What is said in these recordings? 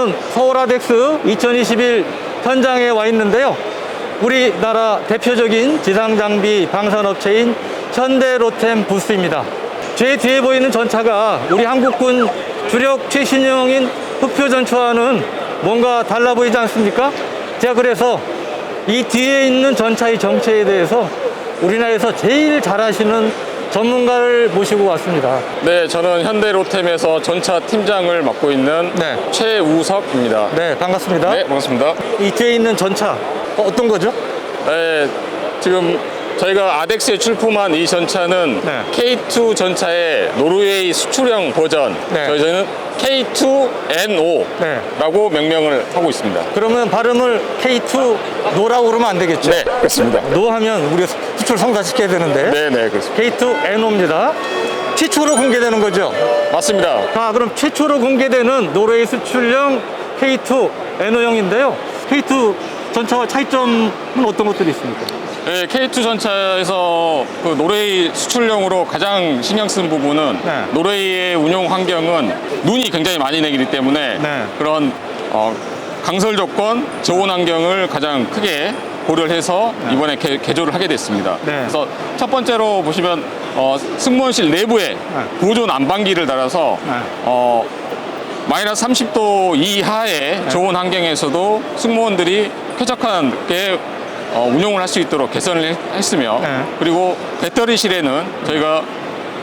저는 서울 아덱스 2021 현장에 와 있는데요. 우리나라 대표적인 지상장비 방산업체인 현대로템 부스입니다. 제 뒤에 보이는 전차가 우리 한국군 주력 최신형인 흑표전차와는 뭔가 달라 보이지 않습니까? 제가 그래서 이 뒤에 있는 전차의 정체에 대해서 우리나라에서 제일 잘하시는 전문가를 모시고 왔습니다. 네, 저는 현대로템에서 전차 팀장을 맡고 있는 최우석입니다. 네, 반갑습니다. 네, 반갑습니다. 이 뒤에 있는 전차 어떤 거죠? 네, 지금 저희가 아덱스에 출품한 이 전차는 K2 전차의 노르웨이 수출형 버전, 저희는 K2NO라고 명명을 하고 있습니다. 그러면 발음을 K2 노라고 그러면 안 되겠죠? 네, 그렇습니다. 노 하면 우리가 수출 성사시켜야 되는데. 네, 그렇습니다. K2NO입니다. 최초로 공개되는 거죠? 맞습니다. 자, 그럼 최초로 공개되는 노르웨이 수출형 K2NO형인데요. K2 전차와 차이점은 어떤 것들이 있습니까? 네, K2 전차에서 그 노르웨이 수출용으로 가장 신경 쓴 부분은 노르웨이의 운용 환경은 눈이 굉장히 많이 내리기 때문에 그런 강설 조건, 저온 환경을 가장 크게 고려를 해서 이번에 개조를 하게 됐습니다. 그래서 첫 번째로 보시면 승무원실 내부에 보조 난방기를 달아서 마이너스 30도 이하의 저온 환경에서도 승무원들이 쾌적하게 운용을 할 수 있도록 개선을 했으며 그리고 배터리실에는 저희가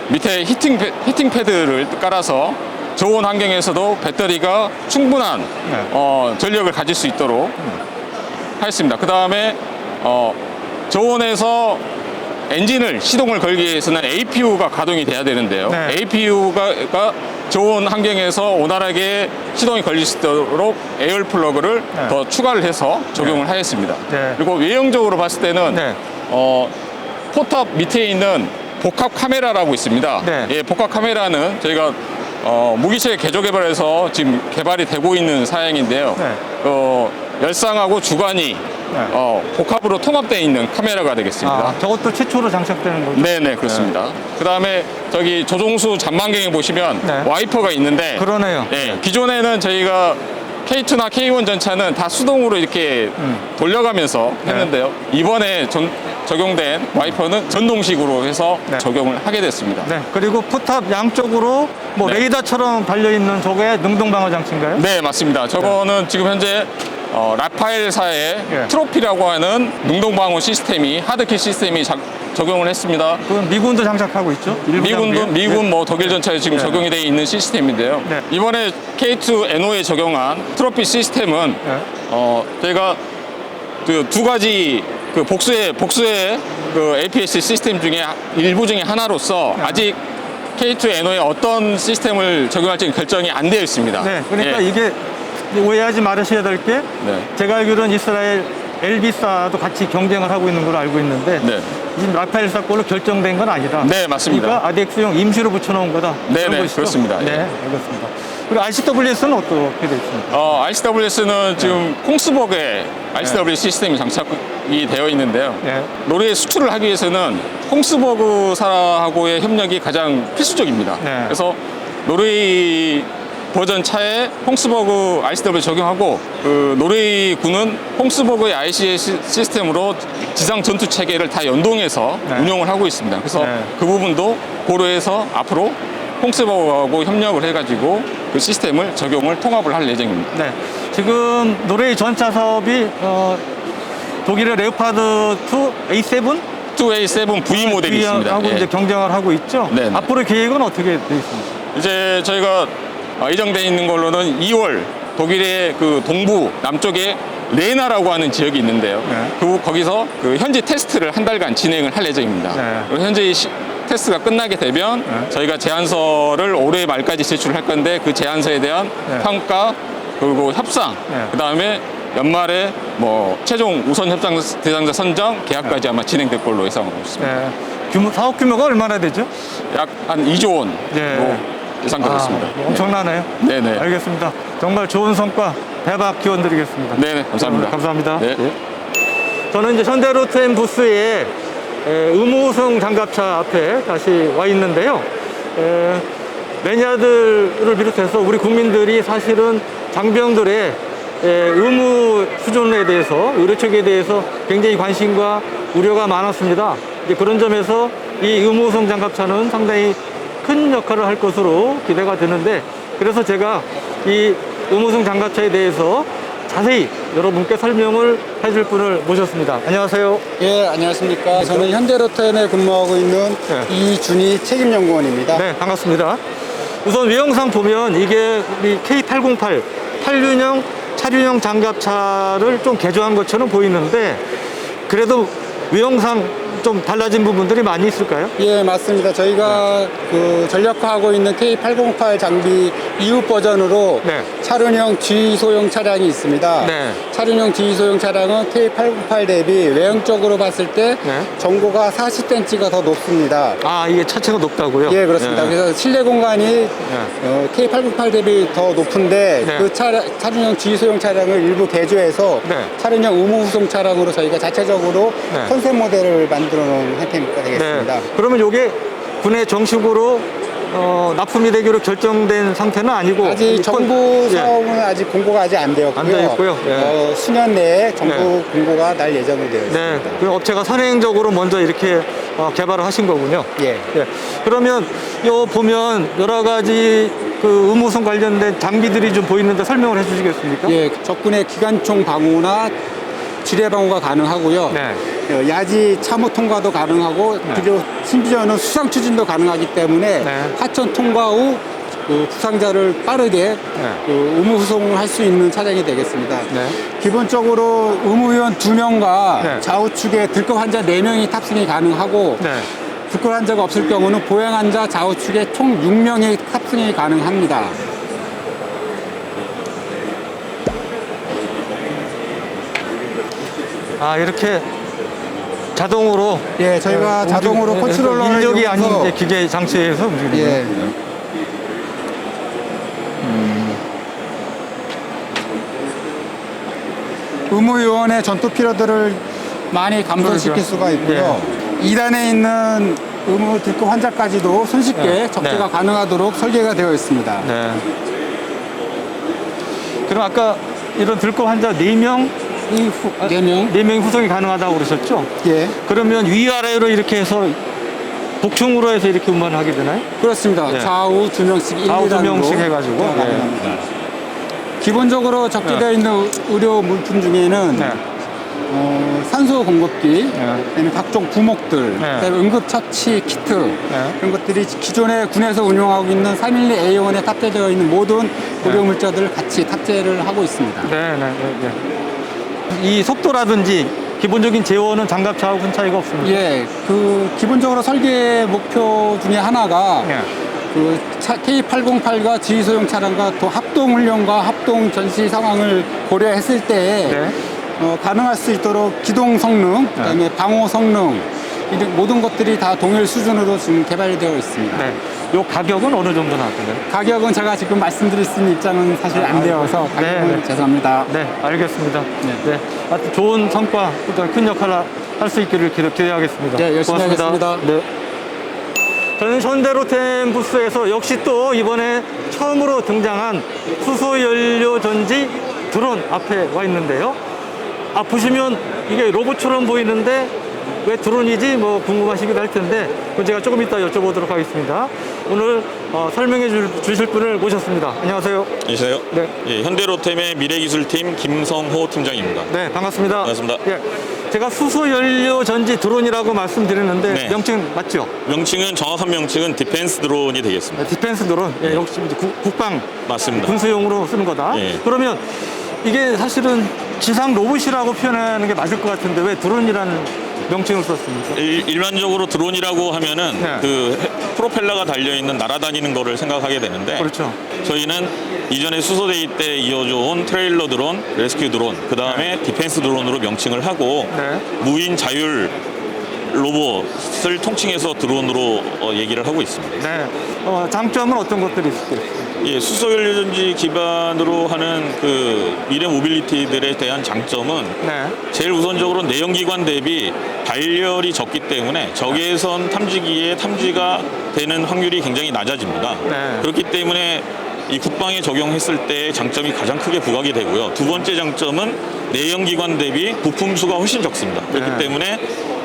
밑에 히팅 패드를 깔아서 저온 환경에서도 배터리가 충분한 전력을 가질 수 있도록 하였습니다. 그 다음에 저온에서 엔진을 시동을 걸기 위해서는 APU가 가동이 돼야 되는데요. APU가 저온 환경에서 원활하게 시동이 걸릴 수 있도록 에어 플러그를 더 추가를 해서 적용을 하였습니다. 그리고 외형적으로 봤을 때는 포탑 밑에 있는 복합 카메라라고 있습니다. 예, 복합 카메라는 저희가 무기체 개조 개발해서 지금 개발이 되고 있는 사양인데요. 열상하고 주관이 복합으로 통합되어 있는 카메라가 되겠습니다. 저것도 최초로 장착되는 거죠? 네네, 그렇습니다. 그 다음에 저기 조종수 전망경에 보시면 와이퍼가 있는데 그러네요. 기존에는 저희가 K2나 K1 전차는 다 수동으로 이렇게 돌려가면서 했는데요. 이번에 적용된 와이퍼는 전동식으로 해서 적용을 하게 됐습니다. 그리고 포탑 양쪽으로 뭐 레이더처럼 달려있는 저게 능동방어 장치인가요? 네, 맞습니다. 저거는 지금 현재 라파엘사의 트로피라고 하는 능동방어 시스템이 하드킷 시스템이 적용을 했습니다. 그건 미군도 장착하고 있죠? 미군 뭐 독일 전차에 지금 적용이 되어 있는 시스템인데요. 이번에 K2NO에 적용한 트로피 시스템은 저희가 그 두 가지 그 복수의 그 APS 시스템 중에 일부 중에 하나로서 아직 K2NO에 어떤 시스템을 적용할지 결정이 안 되어 있습니다. 그러니까 이게 오해하지 말으셔야 될 게 제가 알기로는 이스라엘 엘비사도 같이 경쟁을 하고 있는 걸로 알고 있는데 지금 라파엘사 걸로 결정된 건 아니다. 네, 맞습니다. 그러니까 아덱스용 임시로 붙여놓은 거다. 네, 그렇습니다. 알겠습니다. 그리고 RCWS는 어떻게 되어 있습니까? RCWS는 지금 콩스버그에 RCWS 시스템이 장착이 되어 있는데요. 노르웨이 수출을 하기 위해서는 콩스버그사하고의 협력이 가장 필수적입니다. 그래서 노르웨이 버전 차에 콩스버그 RCW 적용하고 그 노르웨이 군은 콩스버그의 ICS 시스템으로 지상 전투 체계를 다 연동해서 운용을 하고 있습니다. 그래서 그 부분도 고려해서 앞으로 콩스버그하고 협력을 해가지고 그 시스템을 적용을 통합을 할 예정입니다. 지금 노르웨이 전차 사업이 독일의 레오파드 2 A7? 2A7 V 모델이 있습니다. 하고 이제 경쟁을 하고 있죠. 앞으로 계획은 어떻게 되어 있습니까? 이제 저희가 예정되어 있는 걸로는 2월 독일의 그 동부 남쪽에 레나라고 하는 지역이 있는데요. 거기서 그 현지 테스트를 한 달간 진행을 할 예정입니다. 그리고 현재 테스트가 끝나게 되면 저희가 제안서를 올해 말까지 제출할 건데 그 제안서에 대한 평가 그리고 협상 그 다음에 연말에 뭐 최종 우선 협상 대상자 선정 계약까지 아마 진행될 걸로 예상하고 있습니다. 사업 규모가 얼마나 되죠? 약 한 2조 원 예상되고 있습니다. 엄청나네요. 네네. 알겠습니다. 정말 좋은 성과 대박 기원 드리겠습니다. 네네, 감사합니다. 감사합니다. 저는 이제 현대로템 부스에 의무우승 장갑차 앞에 다시 와 있는데요. 매니아들을 비롯해서 우리 국민들이 사실은 장병들의 의무 수준에 대해서, 의료책에 대해서 굉장히 관심과 우려가 많았습니다. 이제 그런 점에서 이 의무성 장갑차는 상당히 큰 역할을 할 것으로 기대가 되는데, 그래서 제가 이 의무성 장갑차에 대해서 자세히 여러분께 설명을 해줄 분을 모셨습니다. 안녕하세요. 예, 안녕하십니까. 저는 현대로템에 근무하고 있는 이준희 책임연구원입니다. 네, 반갑습니다. 우선 외형상 보면 이게 우리 K808 8륜형 차륜형 장갑차를 좀 개조한 것처럼 보이는데, 그래도 외형상 좀 달라진 부분들이 많이 있을까요? 예, 맞습니다. 저희가 그 전력화하고 있는 K808 장비 이후 버전으로 네. 차륜형 G소형 차량이 있습니다. 네. 차륜형 G소형 차량은 K808 대비 외형적으로 봤을 때 네. 전고가 40cm가 더 높습니다. 아, 이게 차체가 높다고요? 예, 그렇습니다. 네. 그래서 실내 공간이 K808 대비 더 높은데 네. 그 차륜형 G소형 차량을 일부 개조해서 네. 차륜형 의무후송 차량으로 저희가 자체적으로 네. 컨셉 모델을 만들어 놓은 형태가 되겠습니다. 네. 그러면 이게 군에 정식으로 납품이 되기로 결정된 상태는 아니고, 아직 정부 예. 사업은 아직 공고가 아직 안 되었고요. 안 되었고요. 예. 수년 내에 정부 네. 공고가 날 예정이 되어 있습니다. 네, 그 업체가 선행적으로 먼저 이렇게 개발을 하신 거군요. 예. 예. 그러면 요 보면 여러 가지 그 의무성 관련된 장비들이 좀 보이는데 설명을 해주시겠습니까? 예, 적군의 기관총 방어나 지뢰 방어가 가능하고요. 네. 야지 참호 통과도 가능하고 그리고 심지어는 수상 추진도 가능하기 때문에 네. 하천 통과 후 그 부상자를 빠르게 그 의무 후송을 할 수 있는 차량이 되겠습니다. 네. 기본적으로 의무위원 2명과 네. 좌우측에 들급 환자 4명이 탑승이 가능하고 네. 들급 환자가 없을 경우는 보행 환자 좌우측에 총 6명이 탑승이 가능합니다. 아, 이렇게 자동으로. 예, 저희가 자동으로 컨트롤러를 인력이 이용해서 아닌 이제 기계 장치에서 움직이는 예. 거예요. 의무요원의 전투 피로도를 많이 감소시킬 그러죠. 수가 있고요. 2단에 있는 의무 들급 환자까지도 손쉽게 네. 적재가 네. 가능하도록 설계가 되어 있습니다. 네. 그럼 아까 이런 들급 환자 4명, 네 명. 4명이 후송이 가능하다고 그러셨죠? 예, 그러면 위아래로 이렇게 해서 복층으로 해서 이렇게 운반을 하게 되나요? 그렇습니다. 네. 좌우 2명씩 1, 좌우 2단으로 2명씩 해가지고. 가능합니다. 기본적으로 적재되어 있는 의료 물품 중에는 네. 산소 공급기, 네. 그다음에 각종 부목들, 네. 그다음에 응급처치 키트 네. 이런 것들이 기존에 군에서 운용하고 있는 312A1에 탑재되어 있는 모든 의료 물자들을 같이 탑재를 하고 있습니다. 네, 네, 네, 네. 이 속도라든지 기본적인 제어는 장갑차하고 큰 차이가 없습니다. 예, 그 기본적으로 설계 목표 중에 하나가 예. 그 K808과 G소형 차량과 또 합동 훈련과 합동 전시 상황을 고려했을 때 네. 가능할 수 있도록 기동 성능, 그다음에 방호 성능 이런 모든 것들이 다 동일 수준으로 지금 개발되어 있습니다. 네. 요 가격은 어느 정도 나왔나요? 가격은 제가 지금 말씀드릴 수 있는 입장은 사실 안 되어서 가격은 네. 죄송합니다. 네, 알겠습니다. 네. 네. 하여튼 좋은 성과, 큰 역할을 할 수 있기를 기대하겠습니다. 네, 열심히 고맙습니다. 하겠습니다. 네. 저는 현대로템 부스에서 역시 또 이번에 처음으로 등장한 수소연료 전지 드론 앞에 와 있는데요. 아, 보시면 이게 로봇처럼 보이는데 왜 드론이지 뭐 궁금하시기도 할 텐데 그건 제가 조금 이따 여쭤보도록 하겠습니다. 오늘 설명해 주실 분을 모셨습니다. 안녕하세요. 안녕하세요. 네. 예, 현대로템의 미래기술팀 김성호 팀장입니다. 네, 반갑습니다. 반갑습니다. 예, 제가 수소연료 전지 드론이라고 말씀드렸는데 네. 명칭 맞죠? 명칭은 정확한 명칭은 디펜스 드론이 되겠습니다. 네, 디펜스 드론. 예, 역시 이제 국방 맞습니다. 군수용으로 쓰는 거다. 예. 그러면 이게 사실은 지상 로봇이라고 표현하는 게 맞을 것 같은데 왜 드론이라는 명칭을 썼습니까? 일반적으로 드론이라고 하면은 네. 그 프로펠러가 달려 있는 날아다니는 거를 생각하게 되는데 그렇죠. 저희는 이전에 수소데이 때 이어져온 트레일러 드론, 레스큐 드론, 그 다음에 디펜스 드론으로 명칭을 하고 네. 무인 자율 로봇을 통칭해서 드론으로 얘기를 하고 있습니다. 네. 장점은 어떤 것들이 있을까요? 예, 수소연료전지 기반으로 하는 그 미래 모빌리티들에 대한 장점은 네. 제일 우선적으로 내연기관 대비 발열이 적기 때문에 적외선 탐지기에 탐지가 되는 확률이 굉장히 낮아집니다. 네. 그렇기 때문에 이 국방에 적용했을 때 장점이 가장 크게 부각이 되고요. 두 번째 장점은 내연기관 대비 부품 수가 훨씬 적습니다. 그렇기 네. 때문에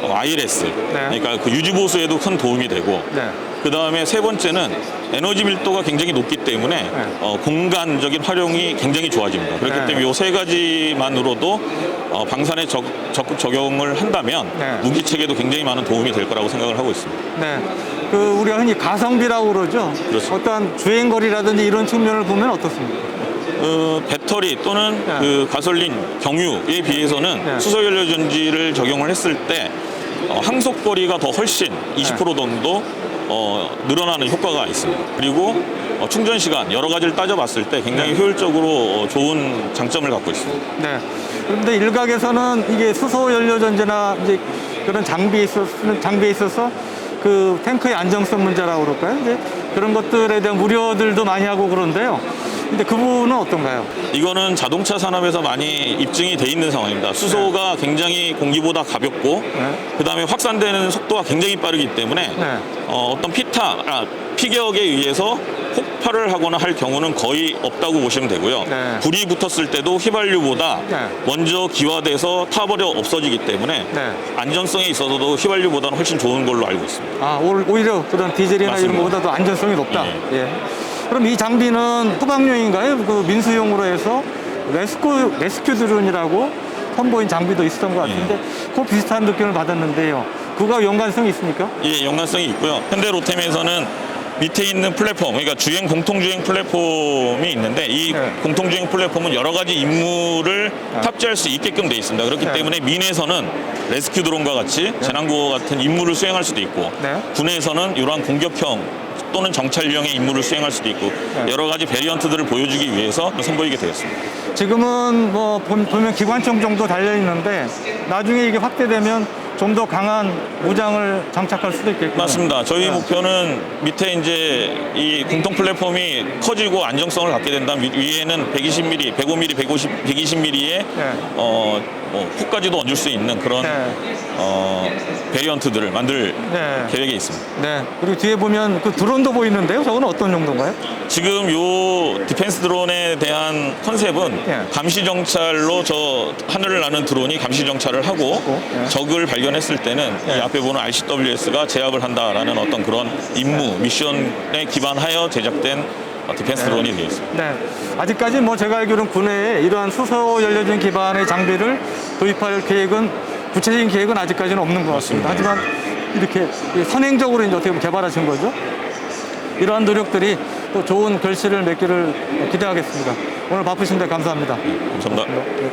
ILS, 그러니까 그 유지 보수에도 큰 도움이 되고, 네. 그 다음에 세 번째는 에너지 밀도가 굉장히 높기 때문에 공간적인 활용이 굉장히 좋아집니다. 그렇기 네. 때문에 이 세 가지만으로도 방산에 적극 적용을 한다면 네. 무기 체계도 굉장히 많은 도움이 될 거라고 생각을 하고 있습니다. 네. 그 우리가 흔히 가성비라고 그러죠. 그렇습니다. 어떤 주행거리라든지 이런 측면을 보면 어떻습니까? 배터리 또는 네. 그 가솔린, 경유에 비해서는 네. 수소연료 전지를 적용을 했을 때 항속거리가 더 훨씬 20% 정도 늘어나는 효과가 있습니다. 그리고 충전 시간 여러 가지를 따져봤을 때 굉장히 효율적으로 좋은 장점을 갖고 있습니다. 네. 그런데 일각에서는 이게 수소 연료 전지나 이제 그런 장비에 있어서 그 탱크의 안정성 문제라고 그럴까요? 이제 그런 것들에 대한 우려들도 많이 하고 그런데요. 근데 그 부분은 어떤가요? 이거는 자동차 산업에서 많이 입증이 돼 있는 상황입니다. 수소가 굉장히 공기보다 가볍고 그다음에 확산되는 속도가 굉장히 빠르기 때문에 네. 어떤 피격에 의해서 폭발을 하거나 할 경우는 거의 없다고 보시면 되고요. 네. 불이 붙었을 때도 휘발유보다 네. 먼저 기화돼서 타버려 없어지기 때문에 네. 안전성에 있어서도 휘발유보다는 훨씬 좋은 걸로 알고 있습니다. 아, 오히려 그런 디젤이나 맞습니다. 이런 것보다도 안전성이 높다. 예. 예. 그럼 이 장비는 후방용인가요? 그 민수용으로 해서 레스큐 드론이라고 선보인 장비도 있었던 것 같은데 그 비슷한 느낌을 받았는데요. 그거와 연관성이 있습니까? 예, 연관성이 있고요. 현대 로템에서는 밑에 있는 플랫폼, 그러니까 공통주행 플랫폼이 있는데 이 네. 공통주행 플랫폼은 여러 가지 임무를 탑재할 수 있게끔 돼 있습니다. 그렇기 네. 때문에 민에서는 레스큐 드론과 같이 재난구호 같은 임무를 수행할 수도 있고 네. 군에서는 이러한 공격형 또는 정찰용의 임무를 수행할 수도 있고 네. 여러 가지 베리언트들을 보여주기 위해서 선보이게 되었습니다. 지금은 뭐 보면 기관총 정도 달려 있는데 나중에 이게 확대되면 좀 더 강한 무장을 장착할 수도 있겠군요. 맞습니다. 저희 네. 목표는 밑에 이제 이 공통 플랫폼이 커지고 안정성을 갖게 된다면 위에는 120mm, 105mm, 120mm의 훅까지도 얹을 수 있는 그런 네. 베리언트들을 만들 네. 계획에 있습니다. 네. 그리고 뒤에 보면 그 드론도 보이는데요. 저건 어떤 정도인가요? 지금 요 디펜스 드론에 대한 컨셉은 예. 감시 정찰로 저 하늘을 나는 드론이 감시 정찰을 하고 예. 적을 발견했을 때는 예. 이 앞에 보는 RCWS가 제압을 한다라는 어떤 그런 임무, 미션에 기반하여 제작된 디펜스 드론이 되어 있습니다. 네. 아직까지 뭐 제가 알기로는 군내에 이러한 수소 연료전 기반의 장비를 도입할 계획은 구체적인 계획은 아직까지는 없는 것 같습니다. 맞습니다. 하지만 이렇게 선행적으로 이제 어떻게 보면 개발하신 거죠. 이러한 노력들이 또 좋은 결실을 맺기를 기대하겠습니다. 오늘 바쁘신데 감사합니다. 감사합니다. 네.